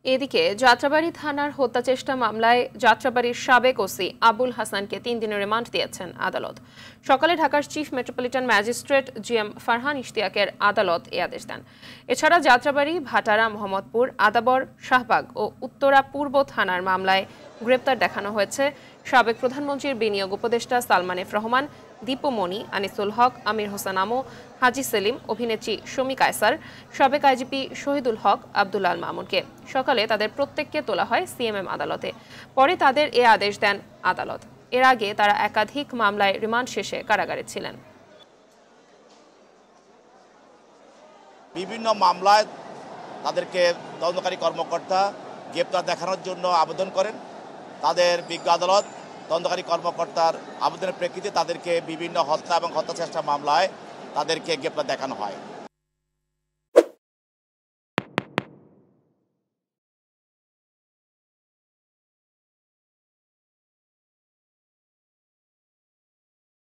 এদিকে যাত্রাবাড়ী থানার হত্যাচেষ্টা মামলায় যাত্রাবাড়ির সাবেক ওসি আবুল হাসানকে 3 দিনের রিমান্ড দিয়েছেন আদালত। সকালে ঢাকার chief metropolitan magistrate GM Farhan ইশতিয়াকের আদালত এ আদেশ দেন। এছাড়া যাত্রাবাড়ী, ভাটারা, মোহাম্মদপুর, আদাবর, শাহবাগ ও উত্তরা পূর্ব থানার মামলায় গ্রেপ্তার দেখানো হয়েছে সাবেক প্রধানমন্ত্রীর বিনিয়োগ উপদেষ্টা সালমান এফ রহমান, দীপু মনি, আনিসুল হক, আমির হোসেন আমু, হাজি সেলিম, অভিনেত্রী শমী কায়সার, সাবেক আইজিপি শহীদুল হক, আব্দুল আল মামুনকে। সকালে তাদের প্রত্যেককে তোলা হয় সিএমএম আদালতে। পরে তাদের এ আদেশ দেন আদালত। এর আগে তারা একাধিক মামলায় রিমান্ড শেষে কারাগারে ছিলেন। বিভিন্ন মামলায় তাদেরকে তদন্তকারী কর্মকর্তা গ্রেপ্তার দেখানোর জন্য আবেদন করেন। তাদের বিজ্ঞ আদালত তদন্তকারী কর্মকর্তার আবেদনের প্রেক্ষিতে তাদেরকে বিভিন্ন হত্যা এবং হত্যাচেষ্টা মামলায় তাদেরকে গ্রেপ্তার দেখানো হয়।